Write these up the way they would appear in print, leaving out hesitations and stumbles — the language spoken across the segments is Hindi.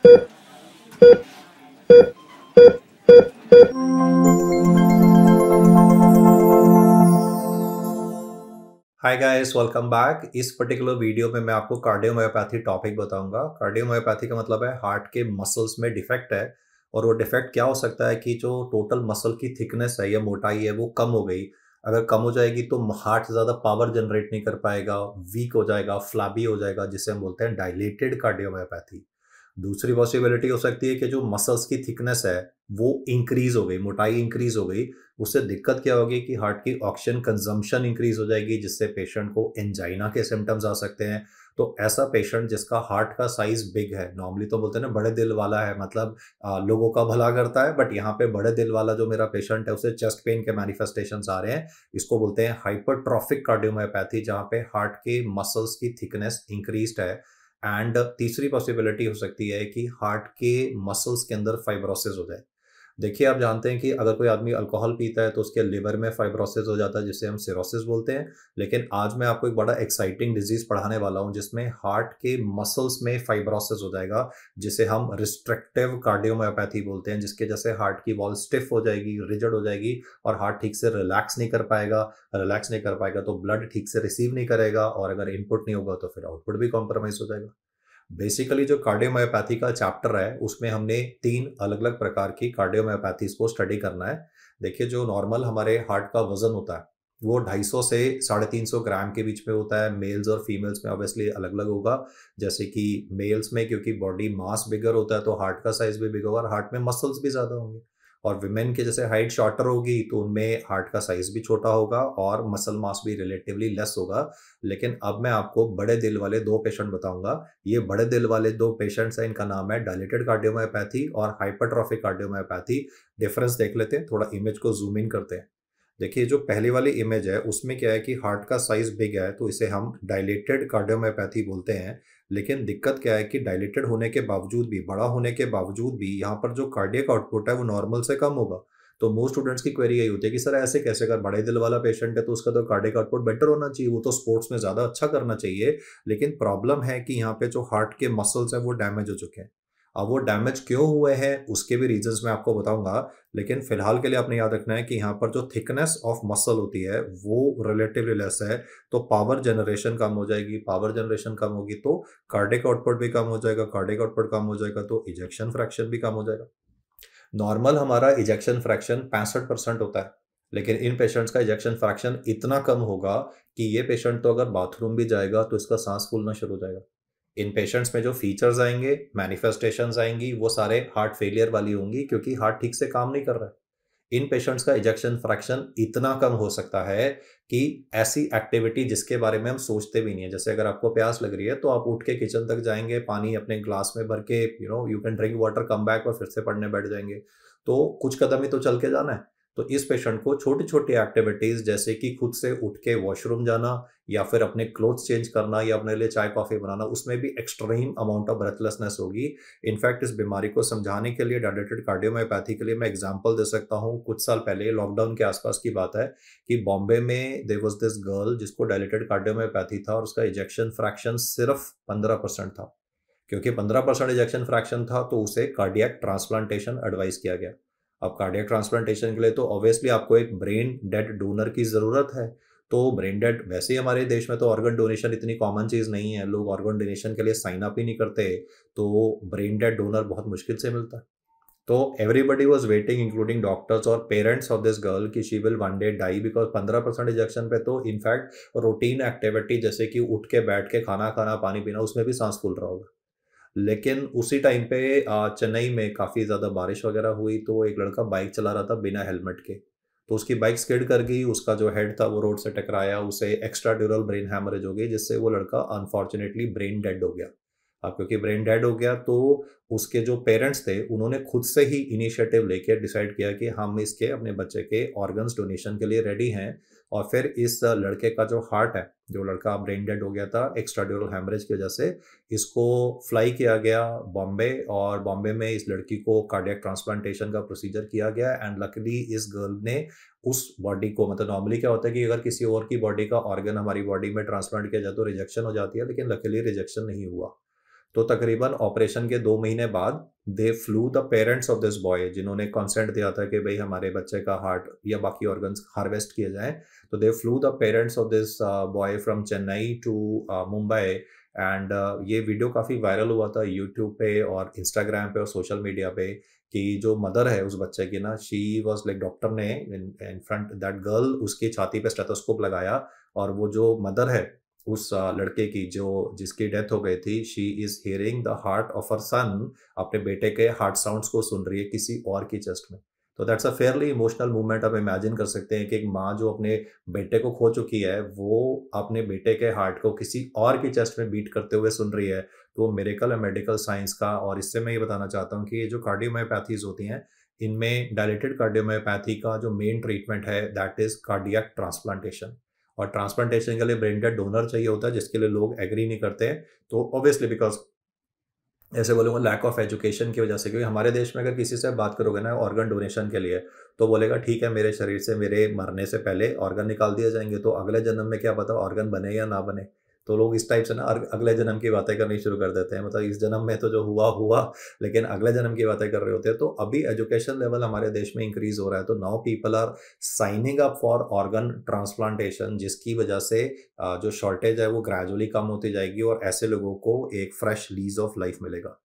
Hi guys, welcome back. इस पर्टिकुलर वीडियो में मैं आपको कार्डियोमायोपैथी टॉपिक बताऊंगा। कार्डियोमायोपैथी का मतलब है हार्ट के मसल्स में डिफेक्ट है, और वो डिफेक्ट क्या हो सकता है कि जो टोटल मसल की थिकनेस है या मोटाई है वो कम हो गई। अगर कम हो जाएगी तो हार्ट ज़्यादा पावर जनरेट नहीं कर पाएगा, वीक हो जाएगा, फ्लैबी हो जाएगा, जिसे हम बोलते हैं डायलेटेड कार्डियोमायोपैथी। दूसरी पॉसिबिलिटी हो सकती है कि जो मसल्स की थिकनेस है वो इंक्रीज हो गई, मोटाई इंक्रीज हो गई। उससे दिक्कत क्या होगी कि हार्ट की ऑक्सीजन कंजम्पशन इंक्रीज हो जाएगी, जिससे पेशेंट को एंजाइना के सिम्टम्स आ सकते हैं। तो ऐसा पेशेंट जिसका हार्ट का साइज बिग है, नॉर्मली तो बोलते हैं ना बड़े दिल वाला है, मतलब लोगों का भला करता है, बट यहाँ पे बड़े दिल वाला जो मेरा पेशेंट है उसे चेस्ट पेन के मैनिफेस्टेशंस आ रहे हैं। इसको बोलते हैं हाइपरट्रॉफिक कार्डियोमायोपैथी, जहाँ पे हार्ट के मसल्स की थिकनेस इंक्रीज्ड है। एंड तीसरी पॉसिबिलिटी हो सकती है कि हार्ट के मसल्स के अंदर फाइब्रोसिस हो जाए। देखिए, आप जानते हैं कि अगर कोई आदमी अल्कोहल पीता है तो उसके लिवर में फाइब्रोसिस हो जाता है, जिसे हम सिरोसिस बोलते हैं। लेकिन आज मैं आपको एक बड़ा एक्साइटिंग डिजीज पढ़ाने वाला हूं जिसमें हार्ट के मसल्स में फाइब्रोसिस हो जाएगा, जिसे हम रिस्ट्रिक्टिव कार्डियोमायोपैथी बोलते हैं। जिसके जैसे हार्ट की वॉल स्टिफ हो जाएगी, रिजिड हो जाएगी, और हार्ट ठीक से रिलैक्स नहीं कर पाएगा। रिलैक्स नहीं कर पाएगा तो ब्लड ठीक से रिसीव नहीं करेगा, और अगर इनपुट नहीं होगा तो फिर आउटपुट भी कॉम्प्रोमाइज हो जाएगा। बेसिकली जो कार्डियोमायोपैथी का चैप्टर है उसमें हमने 3 अलग-अलग प्रकार की कार्डियोमायोपैथीज़ को स्टडी करना है। देखिए, जो नॉर्मल हमारे हार्ट का वज़न होता है, वो 250 से 350 ग्राम के बीच में होता है। मेल्स और फीमेल्स में ऑब्वियसली अलग-अलग होगा। जैसे कि मेल्स में क्योंकि बॉडी मास बिगर होता है तो हार्ट का साइज़ भी बिग होगा और हार्ट में मसल्स भी ज़्यादा होंगे। और विमेन के जैसे हाइट शॉर्टर होगी तो उनमें हार्ट का साइज़ भी छोटा होगा और मसल मास भी रिलेटिवली लेस होगा। लेकिन अब मैं आपको बड़े दिल वाले 2 पेशेंट बताऊँगा। ये बड़े दिल वाले 2 पेशेंट्स हैं, इनका नाम है डायलेटेड कार्डियोमायोपैथी और हाइपरट्रॉफिक कार्डियोमायोपैथी। डिफरेंस देख लेते हैं, थोड़ा इमेज को ज़ूम इन करते हैं। देखिए, जो पहली वाली इमेज है उसमें क्या है कि हार्ट का साइज़ बिग है तो इसे हम डायलेटेड कार्डियोमायोपैथी बोलते हैं। लेकिन दिक्कत क्या है कि डायलेटेड होने के बावजूद भी, बड़ा होने के बावजूद भी यहाँ पर जो कार्डियक आउटपुट है वो नॉर्मल से कम होगा। तो मोस्ट स्टूडेंट्स की क्वेरी यही होती है कि सर ऐसे कैसे, अगर बड़े दिल वाला पेशेंट है तो उसका तो कार्डियक आउटपुट बेटर होना चाहिए, वो तो स्पोर्ट्स में ज़्यादा अच्छा करना चाहिए। लेकिन प्रॉब्लम है कि यहाँ पे जो हार्ट के मसल्स हैं वो डैमेज हो चुके हैं। अब वो डैमेज क्यों हुए हैं उसके भी रीजंस मैं आपको बताऊंगा। लेकिन फिलहाल के लिए आपने याद रखना है कि यहाँ पर जो थिकनेस ऑफ मसल होती है वो रिलेटिवली लेस है। तो पावर जनरेशन कम हो जाएगी, पावर जनरेशन कम होगी तो कार्डियक आउटपुट भी कम हो जाएगा, कार्डियक आउटपुट कम हो जाएगा तो इजेक्शन फ्रैक्शन भी कम हो जाएगा। नॉर्मल हमारा इजेक्शन फ्रैक्शन 65% होता है, लेकिन इन पेशेंट्स का इजेक्शन फ्रैक्शन इतना कम होगा कि ये पेशेंट तो अगर बाथरूम भी जाएगा तो इसका सांस फूलना शुरू हो जाएगा। इन पेशेंट्स में जो फीचर्स आएंगे, मैनिफेस्टेशंस आएंगी, वो सारे हार्ट फेलियर वाली होंगी क्योंकि हार्ट ठीक से काम नहीं कर रहा है। इन पेशेंट्स का इजेक्शन फ्रैक्शन इतना कम हो सकता है कि ऐसी एक्टिविटी जिसके बारे में हम सोचते भी नहीं है, जैसे अगर आपको प्यास लग रही है तो आप उठ के किचन तक जाएंगे, पानी अपने ग्लास में भर के you can drink water, come back और फिर से पढ़ने बैठ जाएंगे। तो कुछ कदम ही तो चल के जाना है। तो इस पेशेंट को छोटी छोटी एक्टिविटीज जैसे कि खुद से उठ के वॉशरूम जाना, या फिर अपने क्लोथ्स चेंज करना, या अपने लिए चाय कॉफी बनाना, उसमें भी एक्सट्रीम अमाउंट ऑफ ब्रेथलेसनेस होगी। इनफैक्ट इस बीमारी को समझाने के लिए, डायलेटेड कार्डियोमायोपैथी के लिए मैं एग्जांपल दे सकता हूँ। कुछ साल पहले लॉकडाउन के आसपास की बात है कि बॉम्बे में देयर वाज दिस गर्ल जिसको डायलेटेड कार्डियोमायोपैथी था और उसका इजेक्शन फ्रैक्शन सिर्फ 15% था। क्योंकि 15% इजेक्शन फ्रैक्शन था तो उसे कार्डियक ट्रांसप्लांटेशन एडवाइस किया गया। अब कार्डियक ट्रांसप्लांटेशन के लिए तो ऑब्वियसली आपको एक ब्रेन डेड डोनर की ज़रूरत है। तो ब्रेन डेड, वैसे ही हमारे देश में तो ऑर्गन डोनेशन इतनी कॉमन चीज़ नहीं है, लोग ऑर्गन डोनेशन के लिए साइन अप ही नहीं करते। तो ब्रेन डेड डोनर बहुत मुश्किल से मिलता है। तो everybody was waiting including doctors और पेरेंट्स ऑफ दिस गर्ल कि she will one day die, because 15% ejection पे तो इनफैक्ट रूटीन एक्टिविटी जैसे कि उठ के बैठ के खाना खाना, पानी पीना, उसमें भी सांस फूल रहा होगा। लेकिन उसी टाइम पे चेन्नई में काफ़ी ज़्यादा बारिश वगैरह हुई तो एक लड़का बाइक चला रहा था बिना हेलमेट के। तो उसकी बाइक स्किड कर गई, उसका जो हेड था वो रोड से टकराया, उसे एक्स्ट्रा ड्यूरल ब्रेन हैमरेज हो गई, जिससे वो लड़का अनफॉर्चुनेटली ब्रेन डेड हो गया। अब क्योंकि ब्रेन डेड हो गया तो उसके जो पेरेंट्स थे उन्होंने खुद से ही इनिशिएटिव लेके डिसाइड किया कि हम इसके अपने बच्चे के ऑर्गन्स डोनेशन के लिए रेडी हैं। और फिर इस लड़के का जो हार्ट है, जो लड़का ब्रेन डेड हो गया था एक्स्ट्रा ड्यूरल हैमरेज की वजह से, इसको फ्लाई किया गया बॉम्बे, और बॉम्बे में इस लड़की को कार्डियक ट्रांसप्लांटेशन का प्रोसीजर किया गया। एंड लकीली इस गर्ल ने उस बॉडी को, मतलब नॉर्मली क्या होता है कि अगर किसी और की बॉडी का ऑर्गन हमारी बॉडी में ट्रांसप्लांट किया जाए तो रिजेक्शन हो जाती है, लेकिन लकीली रिजेक्शन नहीं हुआ। तो तकरीबन ऑपरेशन के 2 महीने बाद दे flew the parents of this boy, जिन्होंने कंसेंट दिया था कि भाई हमारे बच्चे का हार्ट या बाकी ऑर्गन्स हार्वेस्ट किए जाएँ। तो they flew the parents of this boy from Chennai to Mumbai and ये वीडियो काफ़ी वायरल हुआ था यूट्यूब पे और इंस्टाग्राम पे और सोशल मीडिया पे कि जो मदर है उस बच्चे की ना, शी वाज लाइक, डॉक्टर ने इन फ्रंट दैट गर्ल उसकी छाती पे स्टेथोस्कोप लगाया और वो जो मदर है उस लड़के की जो जिसकी डेथ हो गई थी, she is hearing the heart of her son, अपने बेटे के हार्ट साउंड्स को सुन रही है किसी और की चेस्ट में। तो that's a fairly emotional movement. आप इमेजिन कर सकते हैं कि एक माँ जो अपने बेटे को खो चुकी है, वो अपने बेटे के हार्ट को किसी और की चेस्ट में बीट करते हुए सुन रही है। तो वो मिरेकल है मेडिकल साइंस का। और इससे मैं ये बताना चाहता हूँ कि ये जो कार्डियोमायोपैथीज होती हैं, इनमें डायलेटेड कार्डियोमायोपैथी का जो मेन ट्रीटमेंट है दैट इज कार्डियक ट्रांसप्लांटेशन। और ट्रांसप्लांटेशन के लिए ब्रेन डेड डोनर चाहिए होता है, जिसके लिए लोग एग्री नहीं करते हैं। तो ऑब्वियसली बिकॉज ऐसे बोलूँगा लैक ऑफ एजुकेशन की वजह से, क्योंकि हमारे देश में अगर किसी से बात करोगे ना ऑर्गन डोनेशन के लिए, तो बोलेगा ठीक है मेरे शरीर से मेरे मरने से पहले ऑर्गन निकाल दिए जाएंगे, तो अगले जन्म में क्या पता ऑर्गन बने या ना बने। तो लोग इस टाइप से ना अगले जन्म की बातें करनी शुरू कर देते हैं, मतलब इस जन्म में तो जो हुआ हुआ, लेकिन अगले जन्म की बातें कर रहे होते हैं। तो अभी एजुकेशन लेवल हमारे देश में इंक्रीज हो रहा है, तो now people are signing up for organ transplantation, जिसकी वजह से जो शॉर्टेज है वो ग्रेजुअली कम होती जाएगी और ऐसे लोगों को एक फ्रेश लीज ऑफ लाइफ मिलेगा।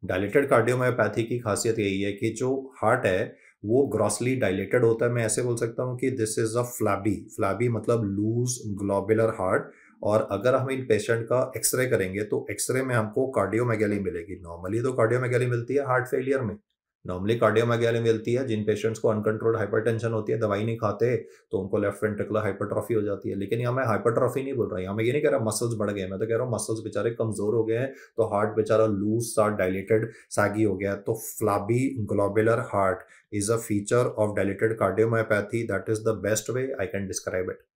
डायलेटेड कार्डियोमायोपैथी की खासियत यही है कि जो हार्ट है वो ग्रॉसली डायलेटेड होता है। मैं ऐसे बोल सकता हूँ कि this is a flabby, flabby मतलब लूज ग्लोबुलर हार्ट। और अगर हम इन पेशेंट का एक्सरे करेंगे तो एक्सरे में हमको कार्डियोमेगाली मिलेगी। नॉर्मली तो कार्डियोमेगाली मिलती है हार्ट फेलियर में, नॉर्मली कार्डियोमेगाली मिलती है जिन पेशेंट्स को अनकंट्रोल्ड हाइपरटेंशन होती है, दवाई नहीं खाते तो उनको लेफ्ट वेंट्रिकुलर हाइपरट्रॉफी हो जाती है। लेकिन यहाँ मैं हाइपरट्रॉफी नहीं बोल रहा, यहाँ मैं ये नहीं कह रहा मसल्स बढ़ गए, मैं तो कह रहा हूँ मसल्स बेचारे कमजोर हो गए हैं, तो हार्ट बेचारा लूज सा डायलेटेड सैगी हो गया। तो flabby globular heart is a feature of dilated cardiomyopathy, that is the best way I can describe it.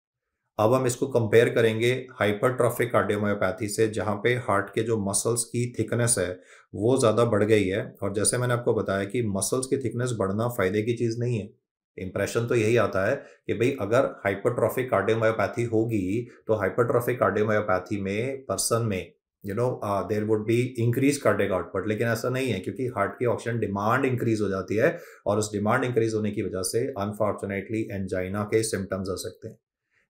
अब हम इसको कंपेयर करेंगे हाइपरट्रॉफिक कार्डियोमायोपैथी से, जहाँ पे हार्ट के जो मसल्स की थिकनेस है वो ज़्यादा बढ़ गई है। और जैसे मैंने आपको बताया कि मसल्स की थिकनेस बढ़ना फ़ायदे की चीज़ नहीं है। इंप्रेशन तो यही आता है कि भाई अगर हाइपरट्रॉफिक कार्डियोमायोपैथी होगी तो हाइपरट्रॉफिक कार्डियोमायोपैथी में पर्सन में there would be increase cardiac output, लेकिन ऐसा नहीं है क्योंकि हार्ट की ऑक्सीजन डिमांड इंक्रीज हो जाती है और उस डिमांड इंक्रीज होने की वजह से अनफॉर्चुनेटली एंजाइना के सिम्टम्स आ सकते हैं।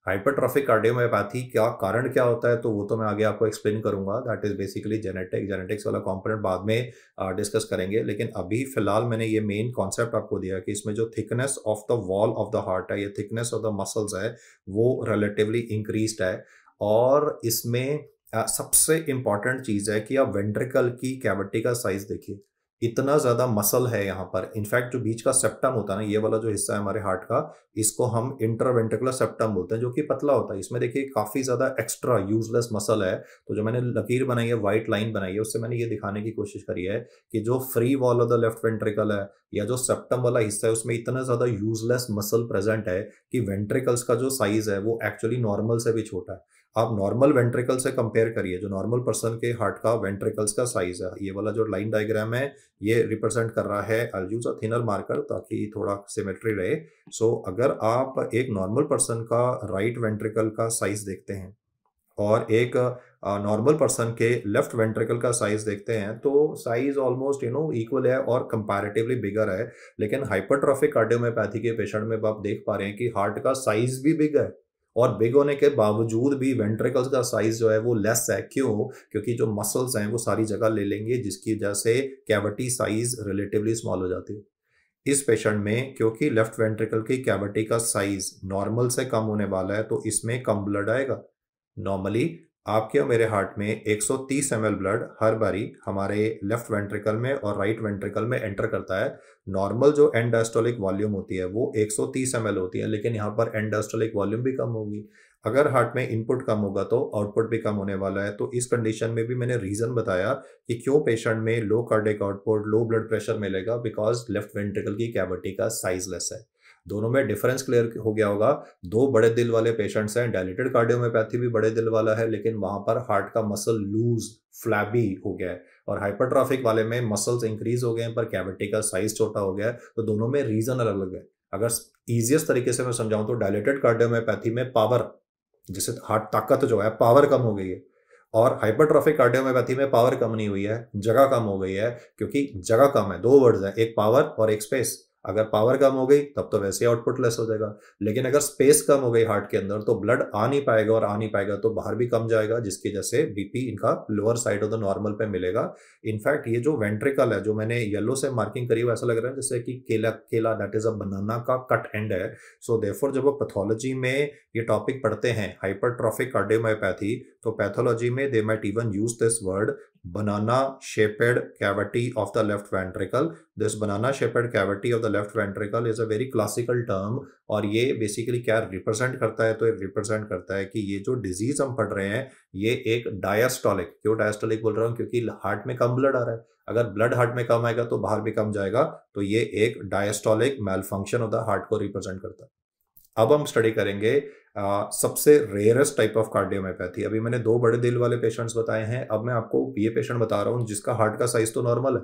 हाइपरट्रॉफिक कार्डियोमायोपैथी क्या कारण क्या होता है, तो वो तो मैं आगे आपको एक्सप्लेन करूंगा। दैट इज बेसिकली जेनेटिक्स वाला कंपोनेंट बाद में डिस्कस करेंगे। लेकिन अभी फिलहाल मैंने ये मेन कॉन्सेप्ट आपको दिया कि इसमें जो thickness of the wall of the heart है, ये थिकनेस ऑफ द मसल्स है, वो रिलेटिवली इंक्रीज्ड है। और इसमें सबसे इंपॉर्टेंट चीज़ है कि आप वेंट्रिकल की कैविटी का साइज देखिए, इतना ज़्यादा मसल है यहाँ पर। इनफैक्ट जो बीच का सेप्टम होता है ना, ये वाला जो हिस्सा है हमारे हार्ट का, इसको हम इंटरवेंट्रिकुलर सेप्टम बोलते हैं, जो कि पतला होता है। इसमें देखिए काफ़ी ज़्यादा एक्स्ट्रा यूजलेस मसल है। तो जो मैंने लकीर बनाई है, व्हाइट लाइन बनाई है, उससे मैंने ये दिखाने की कोशिश करी है कि जो free wall of the left ventricle है या जो सेप्टम वाला हिस्सा है, उसमें इतना ज़्यादा यूजलेस मसल प्रेजेंट है कि वेंट्रिकल्स का जो साइज है वो एक्चुअली नॉर्मल से भी छोटा है। आप नॉर्मल वेंट्रिकल से कंपेयर करिए, जो नॉर्मल पर्सन के हार्ट का वेंट्रिकल्स का साइज है, ये वाला जो लाइन डायग्राम है ये रिप्रेजेंट कर रहा है। आई यूज अ थिनर मार्कर ताकि थोड़ा सिमेट्री रहे। सो अगर आप एक नॉर्मल पर्सन का राइट वेंट्रिकल का साइज देखते हैं और एक नॉर्मल पर्सन के लेफ्ट वेंट्रिकल का साइज देखते हैं, तो साइज ऑलमोस्ट इक्वल है और कंपैरेटिवली बिगर है। लेकिन हाइपरट्रॉफिक कार्डियोमायोपैथी के पेशेंट में आप देख पा रहे हैं कि हार्ट का साइज भी बिग है और बिग होने के बावजूद भी वेंट्रिकल्स का साइज जो है वो लेस है। क्यों? क्योंकि जो मसल्स हैं वो सारी जगह ले लेंगे, जिसकी वजह से कैविटी साइज रिलेटिवली स्मॉल हो जाती है। इस पेशेंट में क्योंकि लेफ्ट वेंट्रिकल की कैविटी का साइज नॉर्मल से कम होने वाला है, तो इसमें कम ब्लड आएगा। नॉर्मली आपके और मेरे हार्ट में 130 ml ब्लड हर बारी हमारे लेफ्ट वेंट्रिकल में और राइट वेंट्रिकल में एंटर करता है। नॉर्मल जो एंड डायस्टोलिक वॉल्यूम होती है वो 130 ml होती है, लेकिन यहाँ पर एंड डायस्टोलिक वॉल्यूम भी कम होगी। अगर हार्ट में इनपुट कम होगा तो आउटपुट भी कम होने वाला है। तो इस कंडीशन में भी मैंने रीजन बताया कि क्यों पेशेंट में low cardiac output, low blood pressure मिलेगा, बिकॉज लेफ्ट वेंट्रिकल की कैविटी का साइज लेस है। दोनों में डिफरेंस क्लियर हो गया होगा। दो बड़े दिल वाले पेशेंट्स हैं, डायलेटेड कार्डियोमायोपैथी भी बड़े दिल वाला है, लेकिन वहां पर हार्ट का मसल लूज फ्लैबी हो गया है, और हाइपरट्रॉफिक वाले में मसल्स इंक्रीज हो गए हैं पर कैविटी का साइज छोटा हो गया है। तो दोनों में रीजन अलग अलग है। अगर इजिएस्ट तरीके से मैं समझाऊं तो डायलेटेड कार्डियोमायोपैथी में पावर, जिसे हार्ट ताकत जो है, पावर कम हो गई है, और हाइपरट्रॉफिक कार्डियोमायोपैथी में पावर कम नहीं हुई है, जगह कम हो गई है, क्योंकि जगह कम है। दो वर्ड्स हैं, एक पावर और एक स्पेस। अगर पावर कम हो गई तब तो वैसे ही आउटपुट लेस हो जाएगा, लेकिन अगर स्पेस कम हो गई हार्ट के अंदर तो ब्लड आ नहीं पाएगा, और आ नहीं पाएगा तो बाहर भी कम जाएगा, जिसकी वजह से बीपी इनका lower side of the normal पे मिलेगा। इनफैक्ट ये जो वेंट्रिकल है, जो मैंने येलो से मार्किंग करी, वो ऐसा लग रहा है जैसे कि केला केला दैट इज अ बनाना का कट एंड है। सो देयरफॉर जब वो पैथोलॉजी में ये टॉपिक पढ़ते हैं हाइपरट्रॉफिक कार्डियोमायोपैथी, तो पैथोलॉजी में they might even use this word banana shaped cavity of the left ventricle. This banana shaped cavity of the left ventricle is a very classical term, और ये बेसिकली क्या रिप्रेजेंट करता है, तो ये रिप्रेजेंट करता है कि ये जो डिजीज हम पढ़ रहे हैं ये एक डायस्टोलिक, क्यों डायस्टोलिक बोल रहा हूँ, क्योंकि हार्ट में कम ब्लड आ रहा है। अगर ब्लड हार्ट में कम आएगा तो बाहर भी कम जाएगा, तो ये एक diastolic malfunction of the heart को रिप्रेजेंट करता है। अब हम स्टडी करेंगे सबसे रेयरेस्ट टाइप ऑफ कार्डियोमायोपैथी। अभी मैंने दो बड़े दिल वाले पेशेंट्स बताए हैं, अब मैं आपको ये पेशेंट बता रहा हूँ जिसका हार्ट का साइज तो नॉर्मल है।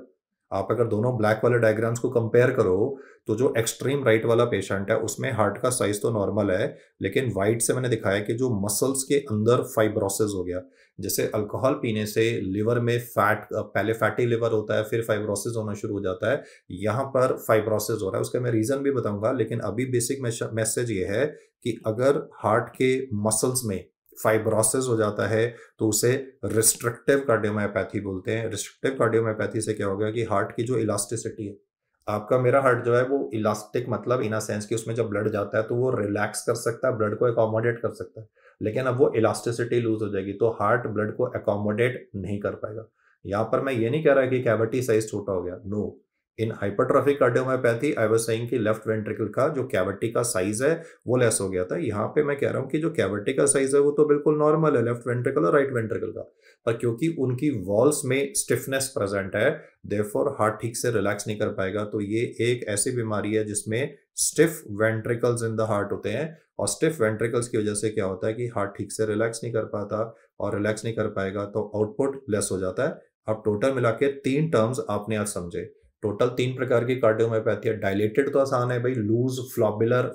आप अगर दोनों ब्लैक वाले डायग्राम्स को कंपेयर करो तो जो एक्सट्रीम राइट वाला पेशेंट है उसमें हार्ट का साइज तो नॉर्मल है, लेकिन वाइट से मैंने दिखाया कि जो मसल्स के अंदर फाइब्रोसिस हो गया। जैसे अल्कोहल पीने से लिवर में फैट, पहले फैटी लिवर होता है, फिर फाइब्रोसिस होना शुरू हो जाता है। यहाँ पर फाइब्रोसिस हो रहा है, उसका मैं रीजन भी बताऊंगा, लेकिन अभी बेसिक मैसेज ये है कि अगर हार्ट के मसल्स में फाइब्रोसिस हो जाता है तो उसे रिस्ट्रिक्टिव कार्डियोमायोपैथी बोलते हैं। रिस्ट्रिक्टिव कार्डियोमायोपैथी से क्या होगा कि हार्ट की जो इलास्टिसिटी है, आपका मेरा हार्ट जो है वो इलास्टिक, मतलब इन अ सेंस कि उसमें जब ब्लड जाता है तो वो रिलैक्स कर सकता है, ब्लड को अकोमोडेट कर सकता है, लेकिन अब वो इलास्टिसिटी लूज हो जाएगी तो हार्ट ब्लड को अकोमोडेट नहीं कर पाएगा। यहाँ पर मैं ये नहीं कह रहा कि कैविटी साइज छोटा हो गया, no. In hypertrophic cardiomyopathy I was saying कि लेफ्ट वेंट्रिकल का जो कैविटी का साइज है वो लेस हो गया था। यहाँ पे मैं कह रहा हूँ कि जो कैविटी का साइज है वो तो बिल्कुल नॉर्मल है, लेफ्ट वेंट्रिकल और राइट वेंट्रिकल का, पर क्योंकि उनकी वॉल्स में स्टिफनेस प्रेजेंट है, देयरफॉर हार्ट ठीक से रिलैक्स नहीं कर पाएगा। तो ये एक ऐसी बीमारी है जिसमें stiff ventricles in the heart होते हैं, और स्टिफ वेंट्रिकल्स की वजह से क्या होता है कि हार्ट ठीक से रिलैक्स नहीं कर पाता, और रिलैक्स नहीं कर पाएगा तो आउटपुट लेस हो जाता है। अब टोटल मिला के तीन टर्म्स आपने आज समझे। टोटल तीन प्रकार की कार्डियोमायोपैथी है। डायलेटेड तो आसान है भाई, लूज फ्लॉबुलर,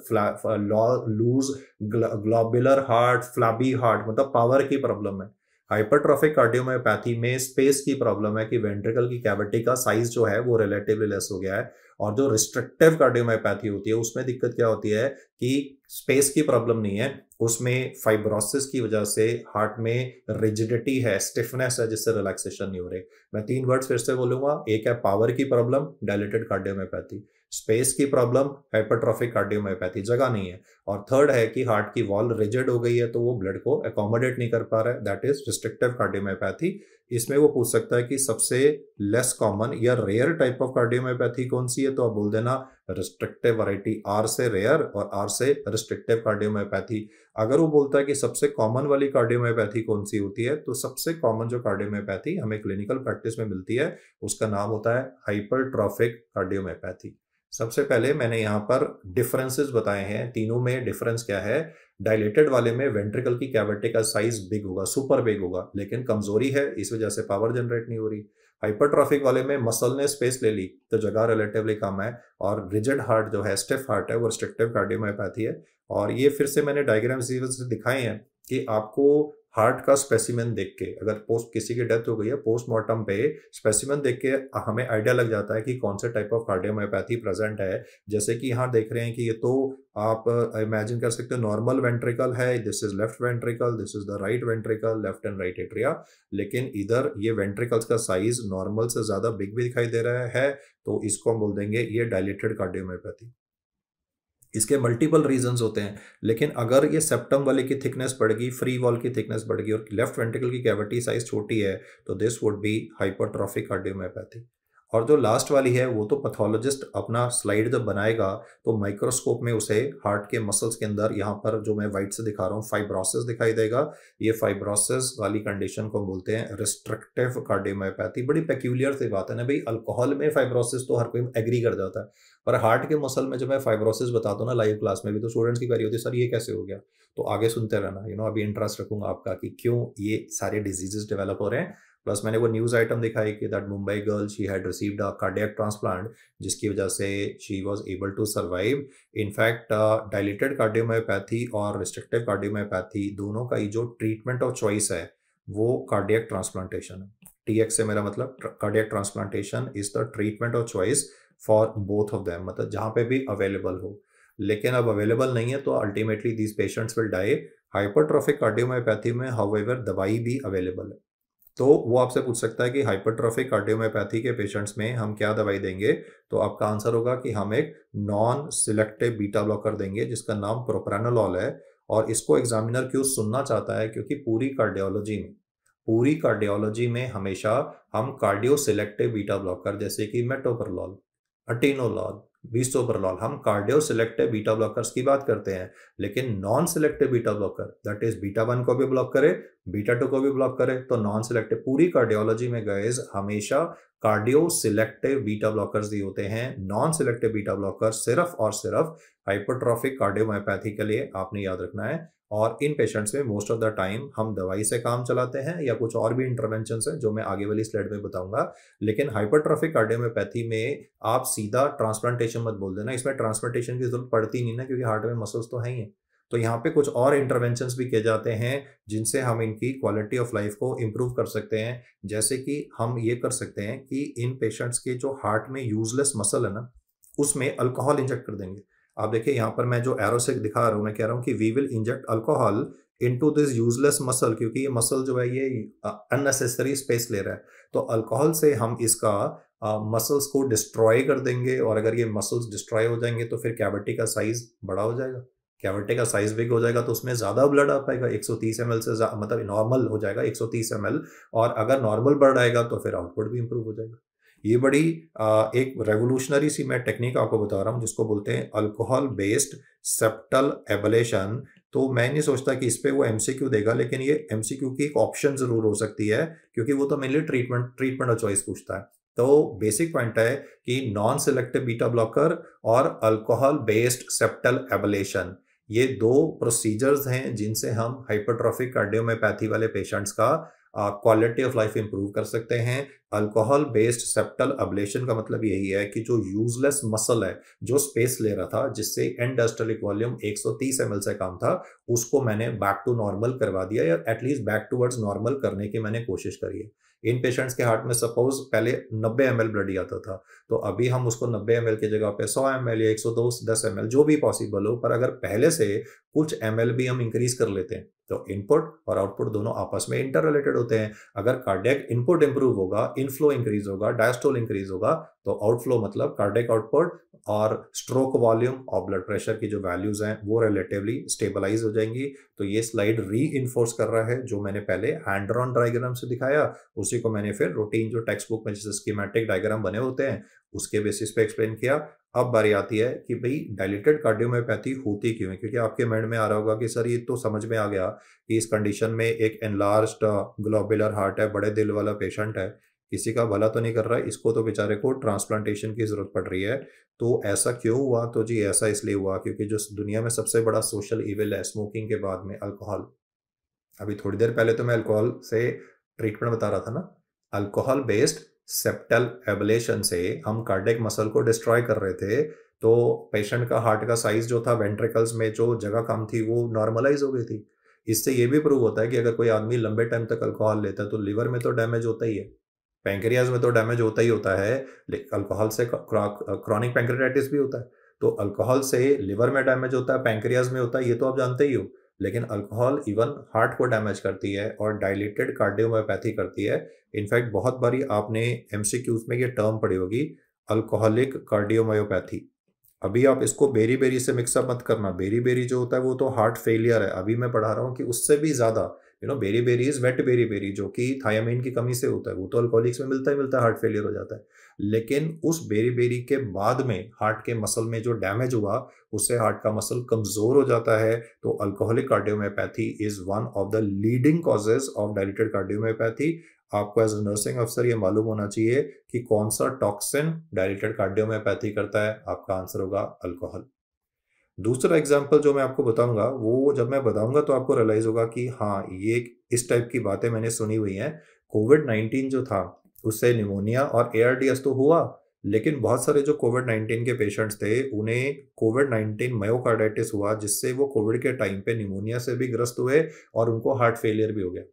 loose globular heart, flabby heart, मतलब पावर की प्रॉब्लम है। हाइपरट्रॉफिक कार्डियोमायोपैथी में स्पेस की प्रॉब्लम है कि वेंट्रिकल की कैविटी का साइज जो है वो रिलेटिवली लेस हो गया है। और जो रिस्ट्रिक्टिव कार्डियोमायोपैथी होती है उसमें दिक्कत क्या होती है कि स्पेस की प्रॉब्लम नहीं है, उसमें फाइब्रोसिस की वजह से हार्ट में रिजिडिटी है, स्टिफनेस है, जिससे रिलैक्सेशन नहीं हो रही। मैं तीन वर्ड्स फिर से बोलूंगा, एक है पावर की प्रॉब्लम, डायलेटेड कार्डियोमायोपैथी; स्पेस की प्रॉब्लम, हाइपरट्रॉफिक कार्डियोमायोपैथी, जगह नहीं है; और थर्ड है कि हार्ट की वॉल रिजिड हो गई है तो वो ब्लड को अकोमोडेट नहीं कर पा रहा है, दैट इज रिस्ट्रिक्टिव कार्डियोमायोपैथी। इसमें वो पूछ सकता है कि सबसे लेस कॉमन या रेयर टाइप ऑफ कार्डियोमायोपैथी कौन सी है, तो आप बोल देना रिस्ट्रिक्टिव वैरायटी, आर से रेयर और आर से रिस्ट्रिक्टिव कार्डियोमायोपैथी। अगर वो बोलता है कि सबसे कॉमन वाली कार्डियोमायोपैथी कौन सी होती है, तो सबसे कॉमन जो कार्डियोमायोपैथी हमें क्लिनिकल प्रैक्टिस में मिलती है उसका नाम होता है हाइपरट्रॉफिक कार्डियोमायोपैथी। सबसे पहले मैंने यहाँ पर डिफरेंसेस बताए हैं, तीनों में डिफरेंस क्या है। डायलेटेड वाले में वेंट्रिकल की कैविटी का साइज बिग होगा, सुपर बिग होगा, लेकिन कमजोरी है, इस वजह से पावर जनरेट नहीं हो रही। हाइपरट्रॉफिक वाले में मसल ने स्पेस ले ली तो जगह रिलेटिवली कम है, और रिजिड हार्ट जो है, स्टिफ हार्ट है, वो रिस्ट्रिक्टिव कार्डियोमायोपैथी है। और ये फिर से मैंने डायग्राम से दिखाए हैं कि आपको हार्ट का स्पेसिमेन देख के, अगर पोस्ट किसी की डेथ हो गई है पोस्टमार्टम पे स्पेसिमेन देख के हमें आइडिया लग जाता है कि कौन से टाइप ऑफ कार्डियोमायोपैथी प्रेजेंट है। जैसे कि यहाँ देख रहे हैं कि ये तो आप इमेजिन कर सकते हो नॉर्मल वेंट्रिकल है, this is left ventricle, this is the right ventricle, left and right atria, लेकिन इधर ये वेंट्रिकल्स का साइज नॉर्मल से ज्यादा बिग भी दिखाई दे रहा है, तो इसको हम बोल देंगे ये डायलेटेड कार्डियोमायोपैथी। इसके मल्टीपल रीजंस होते हैं, लेकिन अगर ये सेप्टम वाले की थिकनेस बढ़ गई, फ्री वॉल की थिकनेस बढ़ गई और लेफ्ट वेंट्रिकल की कैविटी साइज छोटी है, तो this would be hypertrophic cardiomyopathy. और जो लास्ट वाली है वो तो पैथोलॉजिस्ट अपना स्लाइड जब बनाएगा तो माइक्रोस्कोप में उसे हार्ट के मसल्स के अंदर, यहाँ पर जो मैं वाइट से दिखा रहा हूँ, फाइब्रोसिस दिखाई देगा। ये फाइब्रोसिस वाली कंडीशन को बोलते हैं रिस्ट्रिक्टिव कार्डियोमायोपैथी। बड़ी पेक्यूलियर सी बात है ना भाई, अल्कोहल में फाइब्रोसिस तो हर कोई एग्री कर जाता है, पर हार्ट के मसल में जब मैं फाइब्रोसिस बताता हूँ ना लाइव क्लास में भी, तो स्टूडेंट्स की क्वेरी होती है सर ये कैसे हो गया। तो आगे सुनते रहना, अभी इंटरेस्ट रखूंगा आपका कि क्यों ये सारे डिजीजेस डेवलप हो रहे हैं। प्लस मैंने वो न्यूज आइटम दिखाई कि that Mumbai girl she had received a cardiac transplant, जिसकी वजह से she was able to survive. In fact dilated cardiomyopathy और रिस्ट्रिक्टिव कार्डियोमायोपैथी दोनों का ही जो ट्रीटमेंट ऑफ चॉइस है वो कार्डियक ट्रांसप्लांटेशन है। TX से मेरा मतलब cardiac transplantation is the treatment of choice for both of them, मतलब जहाँ पे भी अवेलेबल हो। लेकिन अब अवेलेबल नहीं है तो ultimately these patients will die. Hypertrophic cardiomyopathy में हाउएवर दवाई भी अवेलेबल है। तो वो आपसे पूछ सकता है कि हाइपरट्रॉफिक कार्डियोमायोपैथी के पेशेंट्स में हम क्या दवाई देंगे, तो आपका आंसर होगा कि हम एक नॉन सिलेक्टिव बीटा ब्लॉकर देंगे जिसका नाम प्रोप्रानोलॉल है। और इसको एग्जामिनर क्यों सुनना चाहता है, क्योंकि पूरी कार्डियोलॉजी में हमेशा हम कार्डियो सिलेक्टिव बीटा ब्लॉकर जैसे कि मेटोप्रोलॉल, अटेनोलॉल, बिसोप्रोलॉल, हम कार्डियो सिलेक्टिव बीटा ब्लॉकर्स की बात करते हैं। लेकिन non selective beta blocker that is beta 1 को भी ब्लॉक करे, बीटा 2 को भी ब्लॉक करे, तो नॉन सिलेक्टिव पूरी कार्डियोलॉजी में गाइस हमेशा कार्डियो सिलेक्टिव बीटा ब्लॉकर्स दिए होते हैं। नॉन सिलेक्टिव बीटा ब्लॉकर सिर्फ और सिर्फ हाइपरट्रॉफिक कार्डियोमायोपैथी के लिए आपने याद रखना है। और इन पेशेंट्स में मोस्ट ऑफ द टाइम हम दवाई से काम चलाते हैं या कुछ और भी इंटरवेंशन है जो मैं आगे वाली स्लाइड में बताऊंगा। लेकिन हाइपरट्रॉफिक कार्डियोमायोपैथी में आप सीधा ट्रांसप्लांटेशन मत बोल देना, इसमें ट्रांसप्लांटेशन की जरूरत पड़ती नहीं ना, क्योंकि हार्ट में मसल्स तो हैं ही हैं। तो यहाँ पे कुछ और इंटरवेंशंस भी किए जाते हैं जिनसे हम इनकी क्वालिटी ऑफ लाइफ को इम्प्रूव कर सकते हैं। जैसे कि हम ये कर सकते हैं कि इन पेशेंट्स के जो हार्ट में यूजलेस मसल है ना, उसमें अल्कोहल इंजेक्ट कर देंगे। आप देखिए यहाँ पर मैं जो एरो से दिखा रहा हूँ, मैं कह रहा हूँ कि we will inject alcohol into this useless muscle, क्योंकि ये मसल जो है ये अननेसेसरी स्पेस ले रहा है। तो अल्कोहल से हम इसका मसल्स को डिस्ट्रॉय कर देंगे, और अगर ये मसल्स डिस्ट्रॉय हो जाएंगे तो फिर कैविटी का साइज बड़ा हो जाएगा। कैविटी का साइज बिग हो जाएगा तो उसमें ज़्यादा ब्लड आ पाएगा, 130 ml से मतलब नॉर्मल हो जाएगा 130 ml। और अगर नॉर्मल ब्लड आएगा तो फिर आउटपुट भी इंप्रूव हो जाएगा। ये बड़ी एक रेवोल्यूशनरी सी मैं टेक्निक आपको बता रहा हूँ जिसको बोलते हैं अल्कोहल बेस्ड सेप्टल एबलेशन। तो मैं नहीं सोचता कि इस पे वो MCQ देगा, लेकिन ये MCQ की एक ऑप्शन जरूर हो सकती है, क्योंकि वो तो मेनली ट्रीटमेंट ऑफ चॉइस पूछता है। तो बेसिक पॉइंट है कि नॉन सिलेक्टिव बीटा ब्लॉकर और अल्कोहल बेस्ड सेप्टल एबलेशन, ये दो प्रोसीजर्स हैं जिनसे हम हाइपरट्रॉफिक कार्डियोमायोपैथी वाले पेशेंट्स का क्वालिटी ऑफ लाइफ इंप्रूव कर सकते हैं। अल्कोहल बेस्ड सेप्टल अब्लेशन का मतलब यही है कि जो यूजलेस मसल है, जो स्पेस ले रहा था, जिससे एंड डायस्टोलिक वॉल्यूम 130 ml से कम था, उसको मैंने बैक टू नॉर्मल करवा दिया, या एटलीस्ट बैक टूवर्ड्स नॉर्मल करने की मैंने कोशिश करी है। इन पेशेंट्स के हार्ट में सपोज पहले 90 ml ब्लड ही आता था, तो अभी हम उसको 90 ml की जगह पे 100 ml या 110 ml जो भी पॉसिबल हो, पर अगर पहले से कुछ ml भी हम इंक्रीज कर लेते हैं तो इनपुट और आउटपुट दोनों आपस में इंटर रिलेटेड होते हैं। अगर कार्डियक इनपुट इंप्रूव होगा, इनफ्लो इंक्रीज होगा, डायस्टोल इंक्रीज होगा, तो आउटफ्लो मतलब कार्डियक आउटपुट और स्ट्रोक वॉल्यूम और ब्लड प्रेशर की जो वैल्यूज हैं वो रिलेटिवली स्टेबलाइज हो जाएंगी। तो ये स्लाइड री इन्फोर्स कर रहा है जो मैंने पहले हैंड ड्रॉन डायग्राम से दिखाया, उसी को मैंने फिर रूटीन जो टेक्स्ट बुक में जैसे स्कीमेटिक डायग्राम बने होते हैं उसके बेसिस पे एक्सप्लेन किया। अब बारी आती है कि भाई डायलेटेड कार्डियोमायोपैथी होती क्यों है, क्योंकि आपके माइंड में आ रहा होगा कि सर ये तो समझ में आ गया कि इस कंडीशन में एक एनलार्ज्ड ग्लोबुलर हार्ट है, बड़े दिल वाला पेशेंट है, किसी का भला तो नहीं कर रहा है, इसको तो बेचारे को ट्रांसप्लांटेशन की जरूरत पड़ रही है। तो ऐसा क्यों हुआ? तो जी ऐसा इसलिए हुआ क्योंकि जो दुनिया में सबसे बड़ा सोशल इविल है स्मोकिंग के बाद में अल्कोहल। अभी थोड़ी देर पहले तो मैं अल्कोहल से ट्रीटमेंट बता रहा था ना, अल्कोहल बेस्ड सेप्टल एबलेशन से हम कार्डियक मसल को डिस्ट्रॉय कर रहे थे, तो पेशेंट का हार्ट का साइज जो था वेंट्रिकल्स में जो जगह कम थी वो नॉर्मलाइज हो गई थी। इससे ये भी प्रूव होता है कि अगर कोई आदमी लंबे टाइम तक अल्कोहल लेता है तो लिवर में तो डैमेज होता ही है, पैंक्रियाज में तो डैमेज होता ही होता है, अल्कोहल से क्रॉनिक पैंक्रियाटाइटिस भी होता है। तो अल्कोहल से लिवर में डैमेज होता है, पैंक्रियाज में होता है, ये तो आप जानते ही हो। लेकिन अल्कोहल इवन हार्ट को डैमेज करती है और डायलेटेड कार्डियोमायोपैथी करती है। इनफैक्ट बहुत बारी आपने MCQs में ये टर्म पढ़ी होगी, अल्कोहलिक कार्डियोमायोपैथी। अभी आप इसको बेरी बेरी से मिक्सअप मत करना, बेरी बेरी जो होता है वो तो हार्ट फेलियर है, अभी मैं पढ़ा रहा हूँ कि उससे भी ज्यादा beriberi is wet beriberi, जो कि थायामीन की कमी से होता है, वो तो अल्कोहलिक्स में मिलता ही मिलता है, हार्ट फेलियर हो जाता है। लेकिन उस बेरी बेरी के बाद में हार्ट के मसल में जो डैमेज हुआ उससे हार्ट का मसल कमजोर हो जाता है। तो alcoholic cardiomyopathy is one of the leading causes of dilated cardiomyopathy. आपको एज अ नर्सिंग अफसर ये मालूम होना चाहिए कि कौन सा टॉक्सिन डायलेटेड कार्डियोमायोपैथी करता है, आपका आंसर होगा अल्कोहल। दूसरा एग्जाम्पल जो मैं आपको बताऊंगा वो जब मैं बताऊंगा तो आपको रियलाइज होगा कि हाँ ये इस टाइप की बातें मैंने सुनी हुई हैं। कोविड-19 जो था उससे निमोनिया और ARDS तो हुआ, लेकिन बहुत सारे जो कोविड-19 के पेशेंट्स थे उन्हें कोविड-19 मायोकार्डाइटिस हुआ, जिससे वो कोविड के टाइम पे निमोनिया से भी ग्रस्त हुए और उनको हार्ट फेलियर भी हो गया।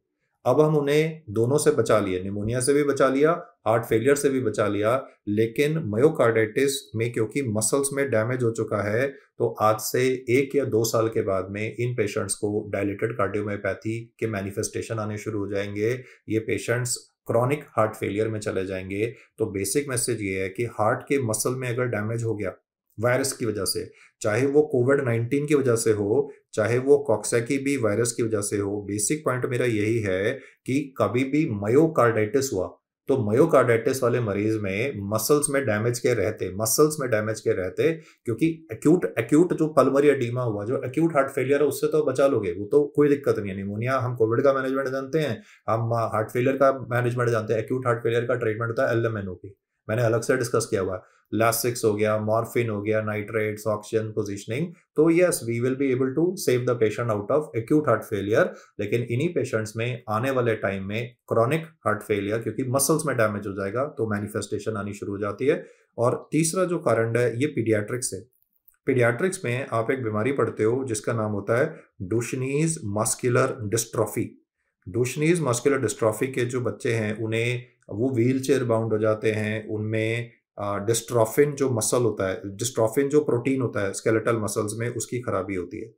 अब हम उन्हें दोनों से बचा लिए, निमोनिया से भी बचा लिया, हार्ट फेलियर से भी बचा लिया, लेकिन मायोकार्डाइटिस में क्योंकि मसल्स में डैमेज हो चुका है, तो आज से 1 या 2 साल के बाद में इन पेशेंट्स को डायलेटेड कार्डियोमायोपैथी के मैनिफेस्टेशन आने शुरू हो जाएंगे। ये पेशेंट्स क्रॉनिक हार्ट फेलियर में चले जाएंगे। तो बेसिक मैसेज ये है कि हार्ट के मसल में अगर डैमेज हो गया वायरस की वजह से, चाहे वो कोविड-19 की वजह से हो, चाहे वो कॉक्सैकी बी वायरस की वजह से हो, बेसिक पॉइंट मेरा यही है कि कभी भी मायोकार्डाइटिस हुआ तो मायोकार्डाइटिस वाले मरीज में मसल्स में डैमेज के रहते, क्योंकि एक्यूट एक्यूट जो पल्मोनरी एडीमा हुआ, जो एक्यूट हार्ट फेलियर है, उससे तो बचा लोगे, वो तो कोई दिक्कत नहीं है। निमोनिया हम कोविड का मैनेजमेंट जानते हैं, हम हार्ट फेलियर का मैनेजमेंट जानते हैं। एक्यूट हार्ट फेलियर का ट्रीटमेंट होता है एलएमएनओपी, मैंने अलग से डिस्कस किया हुआ है। लासिक्स हो गया, मॉर्फिन हो गया, नाइट्रेट्स, ऑक्सीजन पोजीशनिंग। तो yes, we will be able to save the patient out of acute heart failure. लेकिन इन्हीं पेशेंट्स में आने वाले टाइम में क्रॉनिक हार्ट फेलियर, क्योंकि मसल्स में डैमेज हो जाएगा, तो मैनिफेस्टेशन आनी शुरू हो जाती है। और तीसरा जो कारण है, ये पीडियाट्रिक्स है। पीडियाट्रिक्स में आप एक बीमारी पढ़ते हो जिसका नाम होता है डुशनीज मस्कुलर डिस्ट्रॉफी। डुशनीज मस्कुलर डिस्ट्रॉफी के जो बच्चे हैं, उन्हें वो व्हील चेयर बाउंड हो जाते हैं। उनमें डिस्ट्रोफिन जो मसल होता है, डिस्ट्रोफिन जो प्रोटीन होता है स्केलेटल मसल्स में, उसकी खराबी होती है।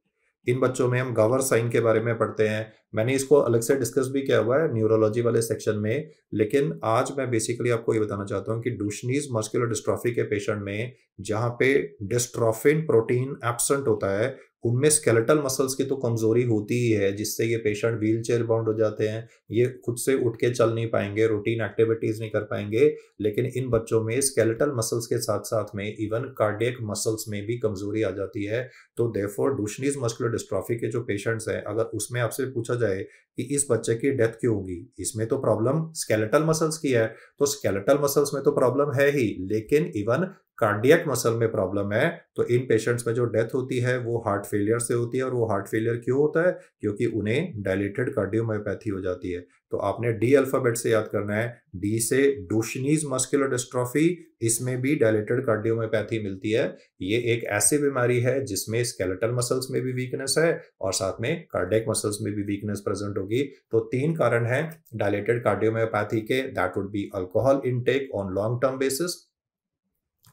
इन बच्चों में हम गावर साइन के बारे में पढ़ते हैं, मैंने इसको अलग से डिस्कस भी किया हुआ है न्यूरोलॉजी वाले सेक्शन में। लेकिन आज मैं बेसिकली आपको ये बताना चाहता हूँ कि डुशनीज मस्कुलर डिस्ट्रॉफी के पेशेंट में जहाँ पे डिस्ट्रोफिन प्रोटीन एब्सेंट होता है, उनमें स्केलेटल मसल्स की तो कमजोरी होती ही है, जिससे ये पेशेंट व्हील चेयर बाउंड हो जाते हैं। ये खुद से उठ के चल नहीं पाएंगे, रूटीन एक्टिविटीज नहीं कर पाएंगे। लेकिन इन बच्चों में स्केलेटल मसल्स के साथ साथ में इवन कार्डियक मसल्स में भी कमजोरी आ जाती है। तो देयरफॉर डुशनीज मस्कुलर डिस्ट्रॉफी के जो पेशेंट्स हैं, अगर उसमें आपसे पूछा जाए कि इस बच्चे की डेथ क्यों होगी, इसमें तो प्रॉब्लम स्केलेटल मसल्स की है, तो स्केलेटल मसल्स में तो प्रॉब्लम है ही, लेकिन इवन कार्डियक मसल में प्रॉब्लम है। तो इन पेशेंट्स में जो डेथ होती है वो हार्ट फेलियर से होती है। और वो हार्ट फेलियर क्यों होता है? क्योंकि उन्हें डायलेटेड कार्डियोमायोपैथी हो जाती है। तो आपने डी अल्फाबेट से याद करना है, डी से डुशनीज मस्कुलर डिस्ट्रॉफी, इसमें भी डायलेटेड कार्डियोमायोपैथी मिलती है। ये एक ऐसी बीमारी है जिसमें स्केलेटल मसल्स में भी वीकनेस है और साथ में कार्डियक मसल्स में भी वीकनेस प्रेजेंट होगी। तो 3 कारण हैं डायलेटेड कार्डियोमायोपैथी के, that would be alcohol intake on long term basis,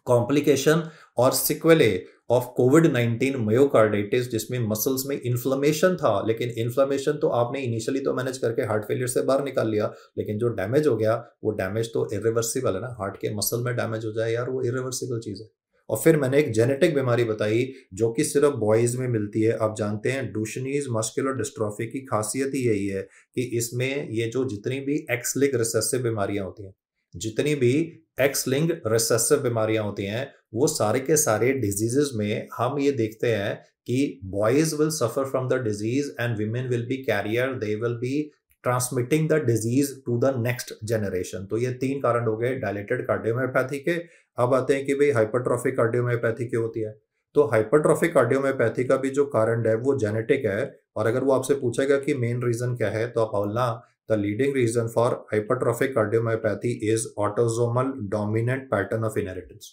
complication और सिक्वेले ऑफ कोविड-19 मायोकार्डाइटिस, जिसमें मसल्स में इन्फ्लेमेशन था। लेकिन इन्फ्लेमेशन तो आपने इनिशियली तो मैनेज करके हार्ट फेलियर से बाहर निकाल लिया, लेकिन जो डैमेज हो गया वो डैमेज तो इरिवर्सिबल है ना। हार्ट के मसल में डैमेज हो जाए यार, वो इरिवर्सिबल चीज है। और फिर मैंने एक जेनेटिक बीमारी बताई जो कि सिर्फ बॉयज में मिलती है। आप जानते हैं डुशनीज मस्कुलर डिस्ट्रॉफी की खासियत ही यही है कि इसमें ये जो जितनी भी एक्स लिंक्ड रिसेसिव बीमारियां होती हैं, जितनी भी एक्स लिंक्ड रिसेसिव बीमारियां होती हैं, वो सारे के सारे डिजीजेस में हम ये देखते हैं कि boys will suffer from the disease and women will be carrier, they will be transmitting the disease to the next generation. तो ये 3 कारण हो गए डायलेटेड कार्डियोमायोपैथी के। अब आते हैं कि भाई हाइपरट्रॉफिक कार्डियोमायोपैथी क्यों होती है। तो हाइपरट्रॉफिक कार्डियोमायोपैथी का भी जो कारण है वो जेनेटिक है। और अगर वो आपसे पूछेगा कि मेन रीजन क्या है, तो आप बोलना the leading reason for hypertrophic cardiomyopathy is autosomal dominant pattern of inheritance.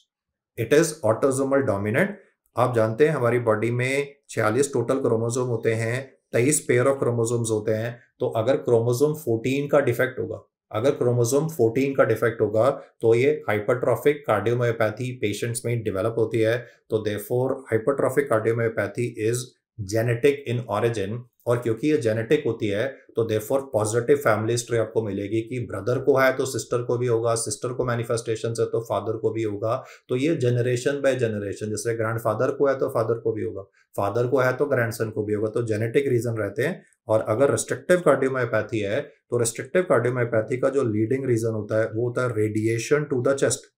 It is autosomal dominant. आप जानते हैं हमारी बॉडी में 46 टोटल क्रोमोसोम होते हैं, 23 पेयर ऑफ क्रोमोसोम्स होते हैं। तो अगर क्रोमोसोम 14 का डिफेक्ट होगा, अगर क्रोमोसोम 14 का डिफेक्ट होगा, तो ये हाइपरट्रॉफिक कार्डियोमायोपैथी पेशेंट्स में डेवलप होती है। तो therefore hypertrophic cardiomyopathy is genetic in origin. और क्योंकि ये जेनेटिक होती है, तो देयरफॉर पॉजिटिव फैमिली हिस्ट्री आपको मिलेगी कि ब्रदर को है तो सिस्टर को भी होगा, सिस्टर को मैनिफेस्टेशन है तो फादर को भी होगा। तो ये जनरेशन बाय जनरेशन, जैसे ग्रैंडफादर को है तो फादर को भी होगा, फादर को है तो ग्रैंडसन को भी होगा। तो जेनेटिक रीजन रहते हैं। और अगर रिस्ट्रिक्टिव कार्डियोमायोपैथी है, तो रिस्ट्रिक्टिव कार्डियोमायोपैथी का जो लीडिंग रीजन होता है वो होता है रेडिएशन टू द चेस्ट।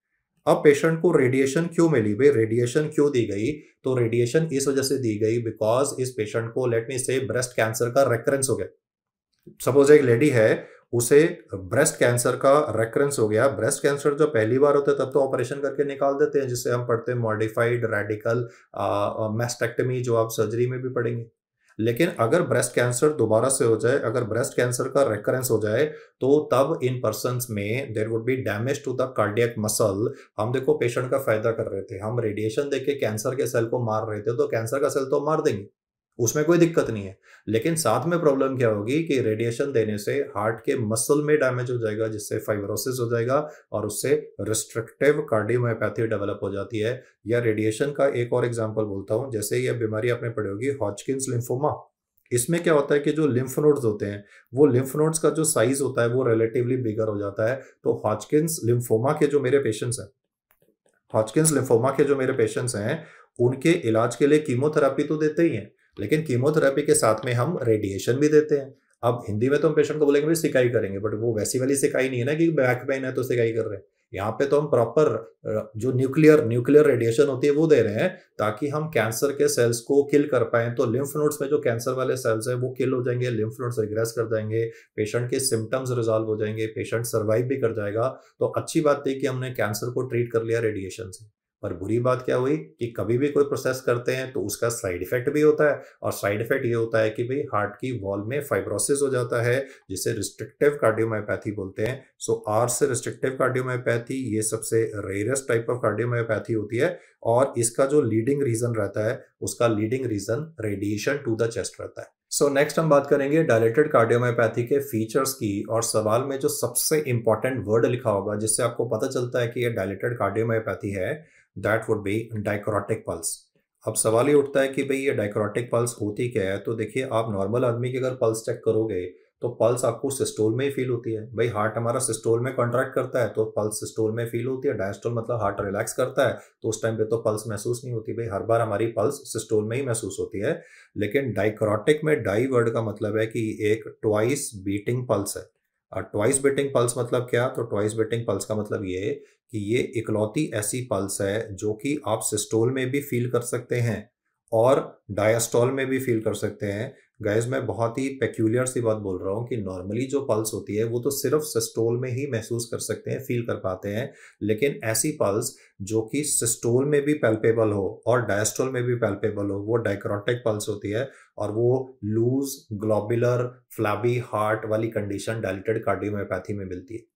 अब पेशेंट को रेडिएशन क्यों मिली भाई, रेडिएशन क्यों दी गई? तो रेडिएशन इस वजह से दी गई बिकॉज इस पेशेंट को, लेट मी से, ब्रेस्ट कैंसर का रेकरेंस हो गया। सपोज एक लेडी है, उसे ब्रेस्ट कैंसर का रेकरेंस हो गया। ब्रेस्ट कैंसर जब पहली बार होता है तब तो ऑपरेशन करके निकाल देते हैं, जिससे हम पढ़ते हैं मॉडिफाइड रेडिकल मैस्टेक्टमी, जो आप सर्जरी में भी पढ़ेंगे। लेकिन अगर ब्रेस्ट कैंसर दोबारा से हो जाए, अगर ब्रेस्ट कैंसर का रेकरेंस हो जाए, तो तब इन पर्सन्स में there would be damage to the cardiac muscle. हम देखो पेशेंट का फायदा कर रहे थे, हम रेडिएशन देके कैंसर के सेल को मार रहे थे, तो कैंसर का सेल तो मार देंगे, उसमें कोई दिक्कत नहीं है। लेकिन साथ में प्रॉब्लम क्या होगी कि रेडिएशन देने से हार्ट के मसल में डैमेज हो जाएगा, जिससे फाइब्रोसिस हो जाएगा और उससे रिस्ट्रिक्टिव कार्डियोमायोपैथी डेवलप हो जाती है। या रेडिएशन का एक और एग्जांपल बोलता हूँ, जैसे ये बीमारी आपने पढ़ी होगी हॉजकिंस लिम्फोमा। इसमें क्या होता है कि जो लिम्फ नोड्स होते हैं, वो लिम्फ नोड्स का जो साइज होता है वो रिलेटिवली बिगर हो जाता है। तो हॉजकिंस लिम्फोमा के जो मेरे पेशेंट्स हैं हॉजकिंस लिम्फोमा के जो मेरे पेशेंट्स हैं, उनके इलाज के लिए कीमोथेरेपी तो देते ही हैं, लेकिन कीमोथेरेपी के साथ में हम रेडिएशन भी देते हैं। अब हिंदी में तो हम पेशेंट को बोलेंगे भाई सिकाई करेंगे, बट वो वैसी वाली सिकाई नहीं है ना कि बैक पेन है तो सिकाई कर रहे हैं। यहाँ पे तो हम प्रॉपर जो न्यूक्लियर न्यूक्लियर रेडिएशन होती है वो दे रहे हैं, ताकि हम कैंसर के सेल्स को किल कर पाएँ। तो लिम्फ नोड्स में जो कैंसर वाले सेल्स हैं वो किल हो जाएंगे, लिम्फ नोड्स रिग्रेस कर जाएंगे, पेशेंट के सिम्पटम्स रिजॉल्व हो जाएंगे, पेशेंट सर्वाइव भी कर जाएगा। तो अच्छी बात थी कि हमने कैंसर को ट्रीट कर लिया रेडिएशन से। पर बुरी बात क्या हुई कि कभी भी कोई प्रोसेस करते हैं तो उसका साइड इफेक्ट भी होता है, और साइड इफेक्ट ये होता है कि भाई हार्ट की वॉल में फाइब्रोसिस हो जाता है, जिसे रिस्ट्रिक्टिव कार्डियोमायोपैथी बोलते हैं। सो आर से रिस्ट्रिक्टिव कार्डियोमायोपैथी ये सबसे रेयरेस्ट टाइप ऑफ कार्डियोमायोपैथी होती है, और इसका जो लीडिंग रीजन रहता है, उसका leading reason radiation to the chest रहता है। सो नेक्स्ट हम बात करेंगे डायलेटेड कार्डियोमायोपैथी के फीचर्स की, और सवाल में जो सबसे इंपॉर्टेंट वर्ड लिखा होगा जिससे आपको पता चलता है कि ये डायलेटेड कार्डियोमायोपैथी है, दैट वुड बी डाइक्रोटिक पल्स। अब सवाल ये उठता है कि भाई ये डाइक्रोटिक पल्स होती क्या है। तो देखिए, आप नॉर्मल आदमी की अगर पल्स चेक करोगे तो पल्स आपको सिस्टोल में ही फील होती है। भाई हार्ट हमारा सिस्टोल में कॉन्ट्रैक्ट करता है तो पल्स सिस्टोल में फील होती है। डायस्टोल मतलब हार्ट रिलैक्स करता है तो उस टाइम पे तो पल्स महसूस नहीं होती। भाई हर बार हमारी पल्स सिस्टोल में ही महसूस होती है। लेकिन डाइक्रोटिक में डाई वर्ड का मतलब है कि एक ट्वाइस बीटिंग पल्स है। और ट्वाइस बीटिंग पल्स मतलब क्या? तो ट्वाइस बीटिंग पल्स का मतलब ये कि ये इकलौती ऐसी पल्स है जो कि आप सिस्टोल में भी फील कर सकते हैं और डायस्टोल में भी फील कर सकते हैं। गाइस, मैं बहुत ही पेक्यूलियर सी बात बोल रहा हूँ कि नॉर्मली जो पल्स होती है वो तो सिर्फ सिस्टोल में ही महसूस कर सकते हैं, फील कर पाते हैं। लेकिन ऐसी पल्स जो कि सिस्टोल में भी पैल्पेबल हो और डायस्टोल में भी पैल्पेबल हो, वो डाइक्रोटिक पल्स होती है। और वो लूज ग्लोबुलर फ्लैबी हार्ट वाली कंडीशन डायलेटेड कार्डियोमायोपैथी में मिलती है।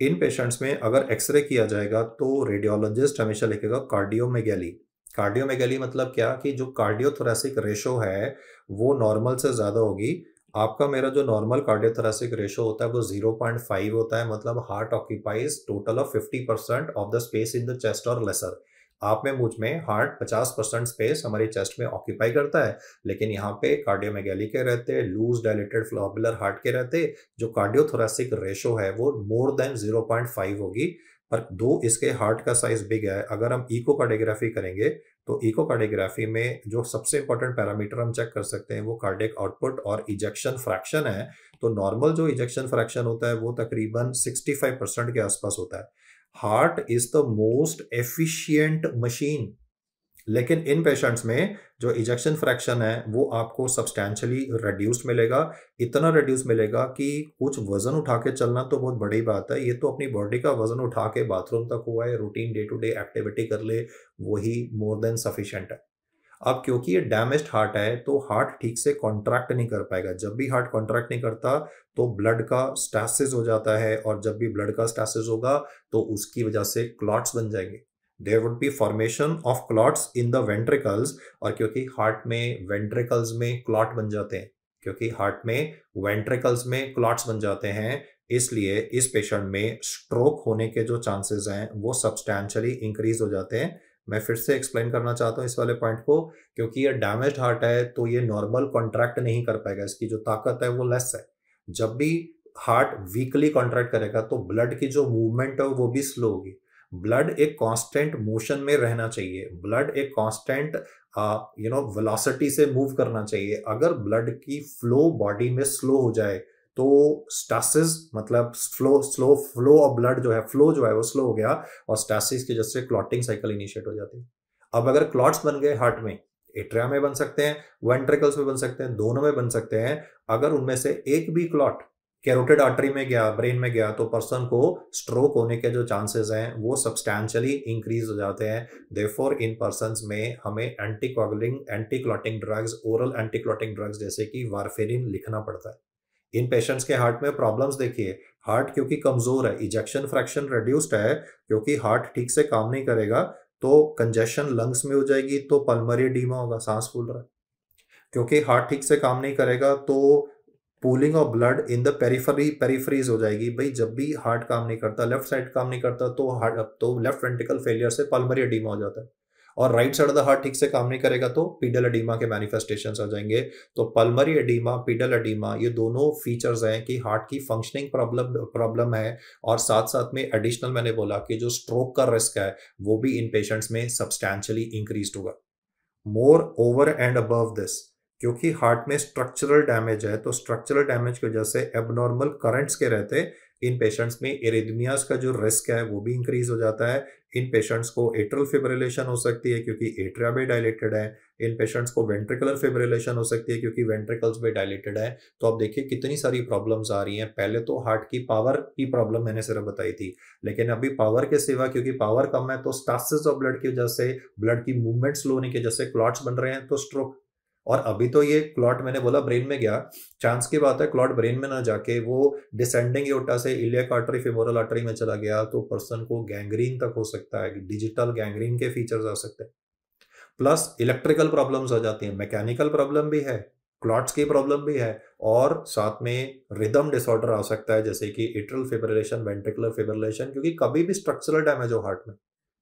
इन पेशेंट्स में अगर एक्सरे किया जाएगा तो रेडियोलॉजिस्ट हमेशा लिखेगा कार्डियोमेगैली। कार्डियोमेगैली मतलब क्या कि जो कार्डियोथोरेसिक रेशो है वो नॉर्मल से ज़्यादा होगी। आपका मेरा जो नॉर्मल कार्डियोथोरेसिक रेशो होता है वो 0.5 होता है, मतलब heart occupies total of 50% of the space in the chest और लेसर। आप में मुझ में हार्ट 50% स्पेस हमारी चेस्ट में ऑक्यूपाई करता है, लेकिन यहाँ पे कार्डियोमेगैली के रहते, लूज डायलेटेड फ्लोबुलर हार्ट के रहते, जो कार्डियोथोरेसिक रेशो है वो मोर देन 0.5 होगी। पर दो इसके हार्ट का साइज बिग है। अगर हम इकोकार्डियोग्राफी करेंगे तो इकोकार्डियोग्राफी में जो सबसे इंपॉर्टेंट पैरामीटर हम चेक कर सकते हैं वो कार्डियक आउटपुट और इजेक्शन फ्रैक्शन है। तो नॉर्मल जो इजेक्शन फ्रैक्शन होता है वो तकरीबन 65% के आसपास होता है। Heart is the most efficient machine, लेकिन इन पेशेंट्स में जो इजेक्शन फ्रैक्शन है वो आपको सब्सटैंशियली रिड्यूस्ड मिलेगा। इतना रिड्यूस मिलेगा कि कुछ वजन उठा के चलना तो बहुत बड़ी बात है, ये तो अपनी बॉडी का वजन उठा के बाथरूम तक हुआ है, routine day to day activity कर ले, वही मोर देन सफिशिएंट है। अब क्योंकि ये डैमेज्ड हार्ट है तो हार्ट ठीक से कॉन्ट्रैक्ट नहीं कर पाएगा। जब भी हार्ट कॉन्ट्रैक्ट नहीं करता तो ब्लड का स्टैसिस हो जाता है, और जब भी ब्लड का स्टैसिस होगा तो उसकी वजह से क्लॉट्स बन जाएंगे। There would be formation of clots in the ventricles. और क्योंकि हार्ट में वेंट्रिकल्स में क्लॉट बन जाते हैं, क्योंकि हार्ट में वेंट्रिकल्स में क्लॉट्स बन जाते हैं, इसलिए इस पेशेंट में स्ट्रोक होने के जो चांसेस हैं वो सब्सटैंशियली इंक्रीज हो जाते हैं। मैं फिर से एक्सप्लेन करना चाहता हूँ इस वाले पॉइंट को, क्योंकि ये डैमेज्ड हार्ट है तो ये नॉर्मल कॉन्ट्रैक्ट नहीं कर पाएगा, इसकी जो ताकत है वो लेस है। जब भी हार्ट वीकली कॉन्ट्रैक्ट करेगा तो ब्लड की जो मूवमेंट है वो भी स्लो होगी। ब्लड एक कांस्टेंट मोशन में रहना चाहिए, ब्लड एक कांस्टेंट वेलोसिटी से मूव करना चाहिए। अगर ब्लड की फ्लो बॉडी में स्लो हो जाए तो स्टासिस मतलब फ्लो ऑफ ब्लड जो है, फ्लो जो है वो स्लो हो गया, और स्टासिस की वजह से क्लॉटिंग साइकिल इनिशिएट हो जाती है। अब अगर क्लॉट्स बन गए हार्ट में, एट्रिया में बन सकते हैं, वेंट्रिकल्स में बन सकते हैं, दोनों में बन सकते हैं। अगर उनमें से एक भी क्लॉट कैरोटिड आर्टरी में गया, ब्रेन में गया, तो पर्सन को स्ट्रोक होने के जो चांसेस हैं वो सब्सटैंशियली इंक्रीज हो जाते हैं। देयरफॉर इन पर्सन्स में हमें anticoagulant anti clotting drugs, oral anti clotting drugs जैसे कि वारफेरिन लिखना पड़ता है। इन पेशेंट्स के हार्ट में प्रॉब्लम्स देखिए, हार्ट क्योंकि कमजोर है, इजेक्शन फ्रैक्शन रिड्यूस्ड है, क्योंकि हार्ट ठीक से काम नहीं करेगा तो कंजेशन लंग्स में हो जाएगी, तो पल्मोनरी एडीमा होगा, सांस फूल रहा है। क्योंकि हार्ट ठीक से काम नहीं करेगा तो pooling of blood in the peripheries हो जाएगी। भाई जब भी हार्ट काम नहीं करता, लेफ्ट साइड काम नहीं करता, तो हार्ट तो लेफ्ट वेंट्रिकल फेलियर से पल्मोनरी एडीमा हो जाता है। और right side of the heart ठीक से काम नहीं करेगा तो पीडल एडीमा के मैनिफेस्टेशंस आ जाएंगे। तो पल्मोनरी एडीमा, पीडल एडीमा, ये दोनों फीचर्स हैं कि हार्ट की फंक्शनिंग प्रॉब्लम है। और साथ साथ में एडिशनल मैंने बोला कि जो स्ट्रोक का रिस्क है वो भी इन पेशेंट्स में सब्सटैंशियली इंक्रीज होगा। More over and above this, क्योंकि हार्ट में स्ट्रक्चरल डैमेज है, तो स्ट्रक्चरल डैमेज की वजह से एबनॉर्मल करंट्स के रहते इन पेशेंट्स में एरिथमियाज का जो रिस्क है वो भी इंक्रीज हो जाता है। इन पेशेंट्स को एट्रियल फिब्रिलेशन हो सकती है क्योंकि एट्रिया भी डायलेटेड है। इन पेशेंट्स को वेंट्रिकुलर फिब्रिलेशन हो सकती है क्योंकि वेंट्रिकल्स भी डायलेटेड है। तो आप देखिए कितनी सारी प्रॉब्लम्स आ रही हैं। पहले तो हार्ट की पावर की प्रॉब्लम मैंने सिर्फ बताई थी, लेकिन अभी पावर के सिवा, क्योंकि पावर कम है तो स्टासिस ऑफ ब्लड की वजह से, ब्लड की मूवमेंट स्लो होने की वजह से क्लॉट्स बन रहे हैं, तो स्ट्रोक। और अभी तो ये क्लॉट मैंने बोला ब्रेन में गया, चांस की बात है क्लॉट ब्रेन में ना जाके वो डिसेंडिंग एओर्टा से इलियक आर्टरी, फेमोरल आर्टरी में चला गया तो पर्सन को गैंग्रीन तक हो सकता है, डिजिटल गैंग्रीन के फीचर्स आ सकते हैं। प्लस इलेक्ट्रिकल प्रॉब्लम्स आ जाती हैं, मैकेनिकल प्रॉब्लम भी है, क्लॉट्स की प्रॉब्लम भी है, और साथ में रिदम डिसऑर्डर आ सकता है जैसे कि एट्रियल फिब्रिलेशन, वेंट्रिकुलर फिब्रिलेशन, क्योंकि कभी भी स्ट्रक्चरल डैमेज हो हार्ट में,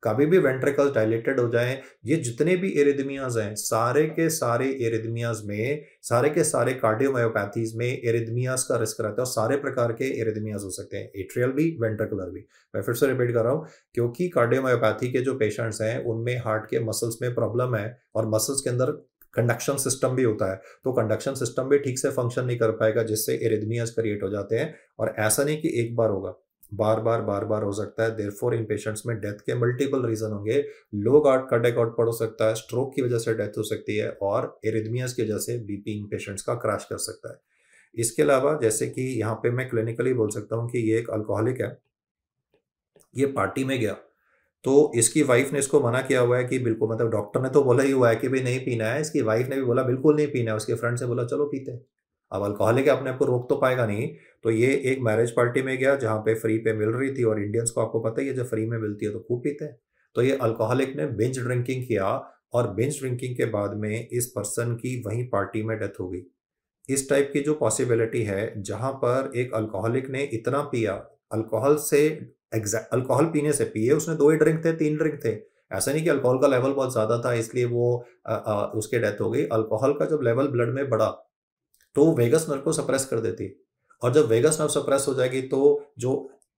कभी भी वेंट्रिकल्स डायलेटेड हो जाएं, ये जितने भी एरिथमियाज हैं सारे के सारे एरिथमियाज में, सारे के सारे कार्डियोमायोपैथीज में एरिथमियाज का रिस्क रहता है। और सारे प्रकार के एरिथमियाज हो सकते हैं, एट्रियल भी, वेंट्रिकुलर भी। मैं फिर से रिपीट कर रहा हूँ, क्योंकि कार्डियोमायोपैथी के जो पेशेंट्स हैं उनमें हार्ट के मसल्स में प्रॉब्लम है और मसल्स के अंदर कंडक्शन सिस्टम भी होता है, तो कंडक्शन सिस्टम भी ठीक से फंक्शन नहीं कर पाएगा जिससे एरिथमियाज क्रिएट हो जाते हैं। और ऐसा नहीं कि एक बार होगा, बार बार हो सकता है। देयरफॉर इन पेशेंट्स में डेथ के मल्टीपल रीजन होंगे। लो कार्डियक आउटपुट हो सकता है, स्ट्रोक की वजह से डेथ हो सकती है, और एरिथमियाज की वजह से बीपी इन पेशेंट्स का क्रैश कर सकता है। इसके अलावा जैसे कि यहाँ पे मैं क्लिनिकली बोल सकता हूँ कि ये एक अल्कोहलिक है, ये पार्टी में गया तो इसकी वाइफ ने इसको मना किया हुआ है कि बिल्कुल, मतलब डॉक्टर ने तो बोला ही हुआ है कि भाई नहीं पीना है, इसकी वाइफ ने भी बोला बिल्कुल नहीं पीना है, उसके फ्रेंड से बोला चलो पीते हैं। अब अल्कोहलिक है, अपने आप को रोक तो पाएगा नहीं, तो ये एक मैरिज पार्टी में गया जहाँ पे फ्री पे मिल रही थी, और इंडियंस को आपको पता ही है जब फ्री में मिलती है तो खूब पीते हैं। तो ये अल्कोहलिक ने बिंज ड्रिंकिंग किया, और बिंज ड्रिंकिंग के बाद में इस पर्सन की वहीं पार्टी में डेथ हो गई। इस टाइप की जो पॉसिबिलिटी है जहां पर एक अल्कोहलिक ने इतना पिया, अल्कोहल से अल्कोहल पीने से, पिए उसने 2 ही ड्रिंक थे, 3 ड्रिंक थे, ऐसा नहीं कि अल्कोहल का लेवल बहुत ज्यादा था इसलिए वो उसके डेथ हो गई। अल्कोहल का जब लेवल ब्लड में बढ़ा तो वेगस नर्व को सप्रेस कर देती है, और जब वेगस नर्व सप्रेस हो जाएगी तो जो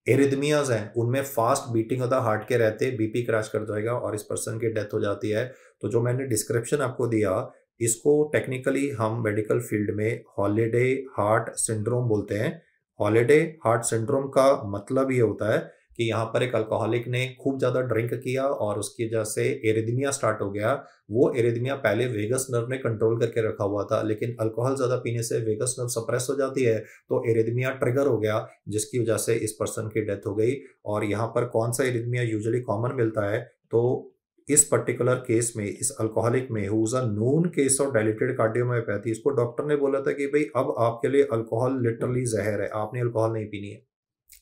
एरिथमियाज हैं उनमें fast beating of the heart के रहते बीपी क्रैश कर जाएगा और इस पर्सन की डेथ हो जाती है। तो जो मैंने डिस्क्रिप्शन आपको दिया, इसको टेक्निकली हम मेडिकल फील्ड में हॉलिडे हार्ट सिंड्रोम बोलते हैं। हॉलिडे हार्ट सिंड्रोम का मतलब ये होता है कि यहाँ पर एक अल्कोहलिक ने खूब ज्यादा ड्रिंक किया और उसकी वजह से एरिथमिया स्टार्ट हो गया। वो एरिथमिया पहले वेगस नर्व ने कंट्रोल करके रखा हुआ था, लेकिन अल्कोहल ज्यादा पीने से वेगस नर्व सप्रेस हो जाती है, तो एरिथमिया ट्रिगर हो गया जिसकी वजह से इस पर्सन की डेथ हो गई। और यहाँ पर कौन सा एरिथमिया यूजुअली कॉमन मिलता है, तो इस पर्टिकुलर केस में, इस अल्कोहलिक में who is a known case of dilated cardiomyopathy, इसको डॉक्टर ने बोला था कि भाई अब आपके लिए अल्कोहल लिटरली जहर है, आपने अल्कोहल नहीं पीनी है,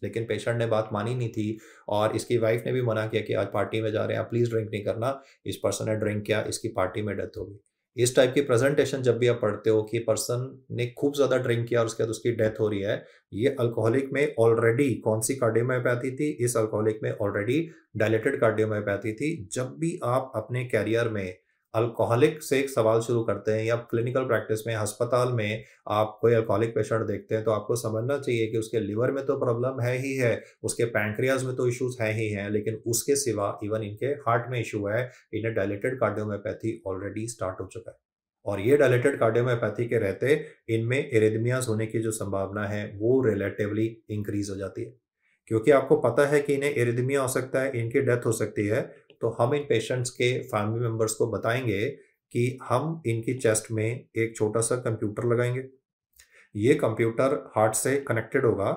लेकिन पेशेंट ने बात मानी नहीं थी और इसकी वाइफ ने भी मना किया कि आज पार्टी में जा रहे हैं, आप प्लीज ड्रिंक नहीं करना। इस पर्सन ने ड्रिंक किया, इसकी पार्टी में डेथ हो गई। इस टाइप की प्रेजेंटेशन जब भी आप पढ़ते हो कि पर्सन ने खूब ज्यादा ड्रिंक किया और उसके बाद उसकी डेथ हो रही है, ये अल्कोहलिक में ऑलरेडी कौन सी कार्डियोमायोपैथी थी, इस अल्कोहलिक में ऑलरेडी डायलेटेड कार्डियोमायोपैथी थी। जब भी आप अपने कैरियर में अल्कोहलिक से एक सवाल शुरू करते हैं या क्लिनिकल प्रैक्टिस में, अस्पताल में आप कोई अल्कोहलिक पेशेंट देखते हैं, तो आपको समझना चाहिए कि उसके लिवर में तो प्रॉब्लम है ही है, उसके पैंक्रियाज में तो इश्यूज है ही हैं, लेकिन उसके सिवा इवन इनके हार्ट में इशू है। इन्हें डायलेटेड कार्डियोमायोपैथी ऑलरेडी स्टार्ट हो चुका है, और ये डायलेटेड कार्डियोमायोपैथी के रहते इनमें एरिथमियाज होने की जो संभावना है वो रिलेटिवली इंक्रीज हो जाती है। क्योंकि आपको पता है कि इन्हें एरिथमिया हो सकता है, इनकी डेथ हो सकती है, तो हम इन पेशेंट्स के फैमिली मेंबर्स को बताएंगे कि हम इनकी चेस्ट में एक छोटा सा कंप्यूटर लगाएंगे। ये कंप्यूटर हार्ट से कनेक्टेड होगा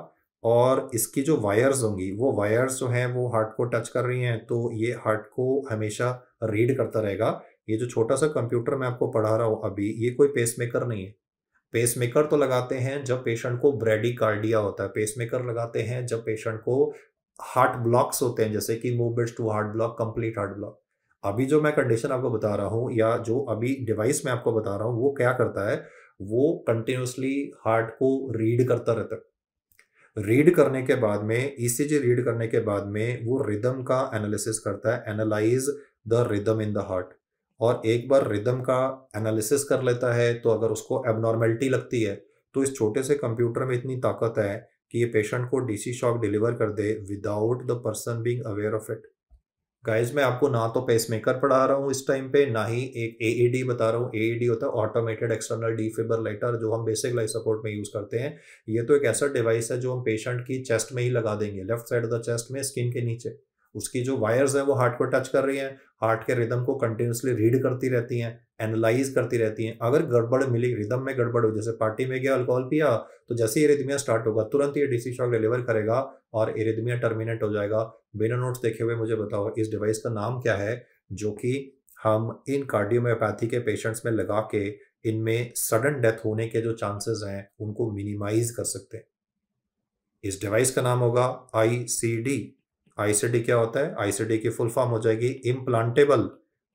और इसकी जो वायर्स होंगी, वो वायर्स जो हैं वो हार्ट को टच कर रही हैं, तो ये हार्ट को हमेशा रीड करता रहेगा। ये जो छोटा सा कंप्यूटर मैं आपको पढ़ा रहा हूँ अभी, ये कोई पेसमेकर नहीं है। पेसमेकर तो लगाते हैं जब पेशेंट को ब्रेडिकार्डिया होता है, पेसमेकर लगाते हैं जब पेशेंट को हार्ट ब्लॉक्स होते हैं, जैसे कि movements to heart block, complete heart block. अभी जो मैं कंडीशन आपको बता रहा हूँ या जो अभी डिवाइस मैं आपको बता रहा हूँ, वो क्या करता है, वो कंटिन्यूअसली हार्ट को रीड करता रहता है। रीड करने के बाद में, ईसीजी रीड करने के बाद में वो रिदम का एनालिसिस करता है, analyse the rhythm in the heart. और एक बार रिदम का एनालिसिस कर लेता है, तो अगर उसको एबनॉर्मेलिटी लगती है, तो इस छोटे से कंप्यूटर में इतनी ताकत है कि ये पेशेंट को डीसी शॉक डिलीवर कर दे without the person being aware of it. Guys, मैं आपको ना तो पेसमेकर पढ़ा रहा हूँ इस टाइम पे, ना ही एक एईडी बता रहा हूँ। एईडी होता है ऑटोमेटेड एक्सटर्नल डिफिब्रिलेटर, जो हम बेसिक लाइफ सपोर्ट में यूज करते हैं। ये तो एक ऐसा डिवाइस है जो हम पेशेंट की चेस्ट में ही लगा देंगे, left side of the chest में, स्किन के नीचे। उसकी जो वायर्स हैं वो हार्ट को टच कर रही हैं, हार्ट के रिदम को कंटिन्यूसली रीड करती रहती हैं, एनालाइज करती रहती हैं। अगर गड़बड़ मिली, रिदम में गड़बड़ हो, जैसे पार्टी में गया, अल्कोहल पिया, तो जैसे ही एरिथमिया स्टार्ट होगा, तुरंत ये डीसी शॉक डिलीवर करेगा और एरिथमिया टर्मिनेट हो जाएगा। बिना नोट्स देखे हुए मुझे बताओ, इस डिवाइस का नाम क्या है, जो कि हम इन कार्डियोमायोपैथी के पेशेंट्स में लगा के इनमें सडन डेथ होने के जो चांसेस हैं उनको मिनिमाइज कर सकते हैं। इस डिवाइस का नाम होगा आईसीडी। आईसीडी क्या होता है? आईसीडी की फुल फॉर्म हो जाएगी इम्प्लांटेबल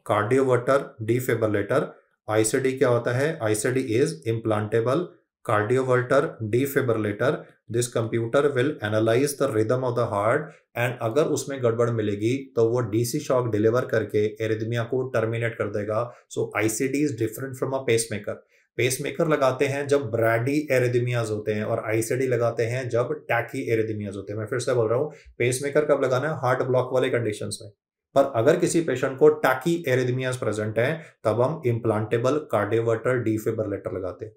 कार्डियोवर्टर डिफिब्रिलेटर। आईसीडी क्या होता है? ICD is implantable cardioverter defibrillator. This computer will analyse the rhythm of the heart, and अगर उसमें गड़बड़ मिलेगी तो वो डीसी शॉक डिलीवर करके एरिथमिया को टर्मिनेट कर देगा। So ICD is different from a pacemaker. Pacemaker लगाते हैं जब ब्रैडी एरिथमियाज होते हैं, और आईसीडी लगाते हैं जब टैकी एरिथमियाज होते हैं। मैं फिर से बोल रहा हूँ, पेसमेकर कब लगाना है? हार्ट ब्लॉक वाले कंडीशंस में। पर अगर किसी पेशेंट को टैकी एरिथमियाज प्रेजेंट है, तब हम इम्प्लांटेबल कार्डियोवर्टर डिफिब्रिलेटर लगाते हैं।